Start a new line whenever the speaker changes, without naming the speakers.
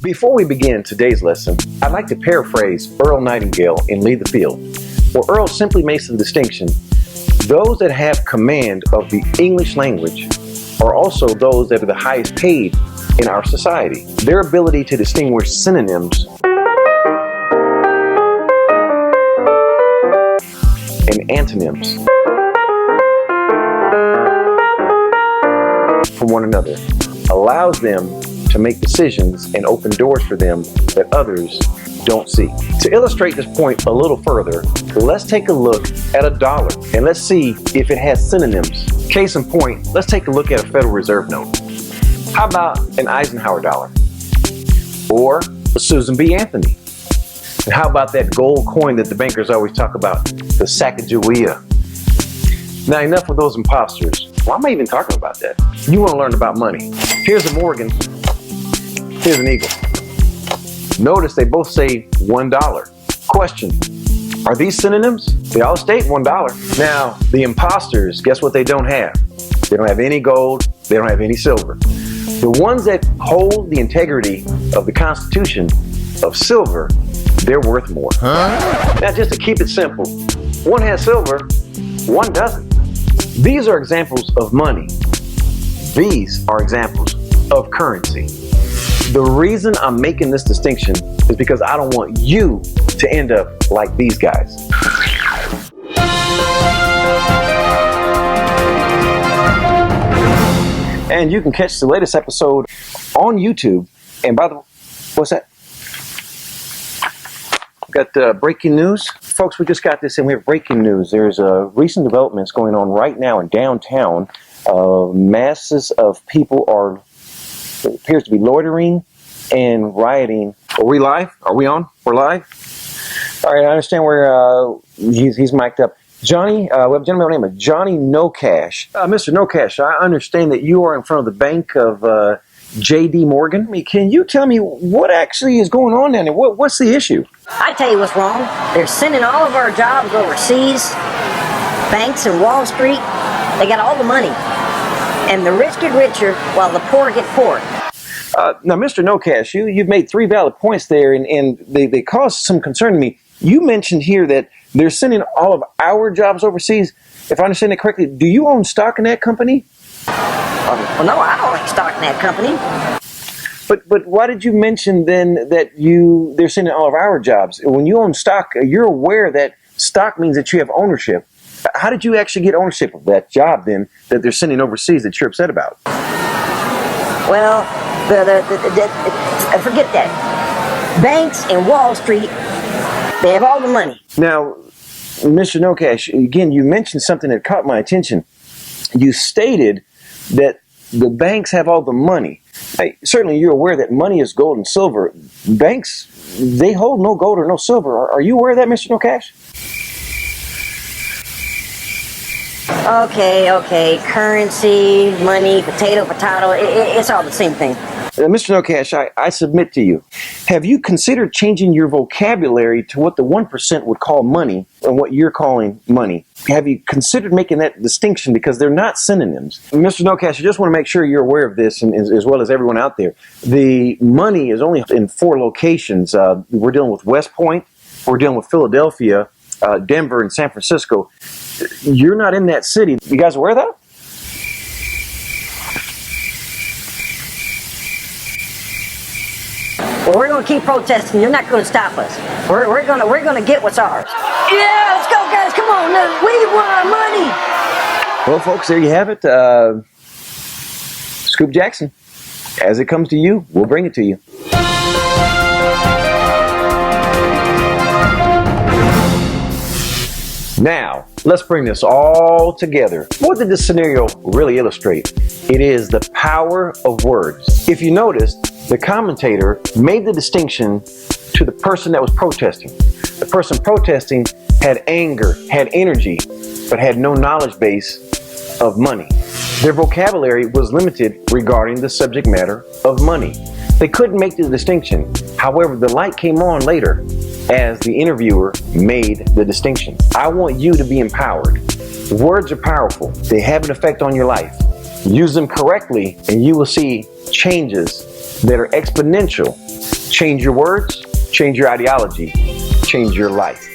Before we begin today's lesson, I'd like to paraphrase Earl Nightingale in Lead the Field, where Earl simply makes the distinction: those that have command of the English language are also those that are the highest paid in our society. Their ability to distinguish synonyms and antonyms from one another allows them to make decisions and open doors for them that others don't see. To illustrate this point a little further, let's take a look at a dollar and let's see if it has synonyms. Case in point, let's take a look at a Federal Reserve note. How about an Eisenhower dollar? Or a Susan B. Anthony? And how about that gold coin that the bankers always talk about, the Sacagawea? Now, enough of those imposters. Why am I even talking about that? You want to learn about money. Here's a Morgan. Here's an eagle. Notice they both say $1. Question: are these synonyms? They all state $1. Now, the imposters, guess what they don't have? They don't have any gold. They don't have any silver. The ones that hold the integrity of the Constitution of silver, they're worth more. Now, just to keep it simple, one has silver, one doesn't. These are examples of money. These are examples of currency. The reason I'm making this distinction is because I don't want you to end up like these guys. And you can catch the latest episode on YouTube. And by the way, what's that? Got breaking news. Folks, we just got this in. We have breaking news. There's recent developments going on right now in downtown. Masses of people are, it appears to be loitering and rioting. Are we live? Are we on? We're live? All right, I understand where he's mic'd up. Johnny, we have a gentleman by the name of Johnny No Cash. Mr. No Cash, I understand that you are in front of the bank of J.D. Morgan. Can you tell me what actually is going on down there? What's the issue?
I tell you what's wrong. They're sending all of our jobs overseas. Banks in Wall Street, they got all the money. And the rich get richer while the poor get poor.
Now, Mr. No Cash, you've made 3 valid points there, and they cause some concern to me. You mentioned here that they're sending all of our jobs overseas. If I understand it correctly, do you own stock in that company?
Well, no, I don't own stock in that company.
But why did you mention then that they're sending all of our jobs? When you own stock, you're aware that stock means that you have ownership. How did you actually get ownership of that job then that they're sending overseas that you're upset about?
Well, forget that. Banks in Wall Street, they have all the money.
Now, Mr. No Cash, again, you mentioned something that caught my attention. You stated that the banks have all the money. Certainly, you're aware that money is gold and silver. Banks, they hold no gold or no silver. Are you aware of that, Mr. No Cash?
Okay. Currency, money, potato, it's all the same thing.
Mr. No Cash, I submit to you. Have you considered changing your vocabulary to what the 1% would call money and what you're calling money? Have you considered making that distinction because they're not synonyms? Mr. No Cash, I just want to make sure you're aware of this, and as well as everyone out there. The money is only in 4 locations. We're dealing with West Point, we're dealing with Philadelphia, Denver, and San Francisco. You're not in that city. You guys aware of that?
Well, we're going to keep protesting. You're not going to stop us. We're going to get what's ours. Yeah, let's go, guys. Come on. We want our money.
Well, folks, there you have it. Scoop Jackson. As it comes to you, we'll bring it to you. Now, let's bring this all together. What did this scenario really illustrate? It is the power of words. If you noticed, the commentator made the distinction to the person that was protesting. The person protesting had anger, had energy, but had no knowledge base of money. Their vocabulary was limited regarding the subject matter of money. They couldn't make the distinction. However, the light came on later as the interviewer made the distinction. I want you to be empowered. Words are powerful. They have an effect on your life. Use them correctly and you will see changes that are exponential. Change your words, change your ideology, change your life.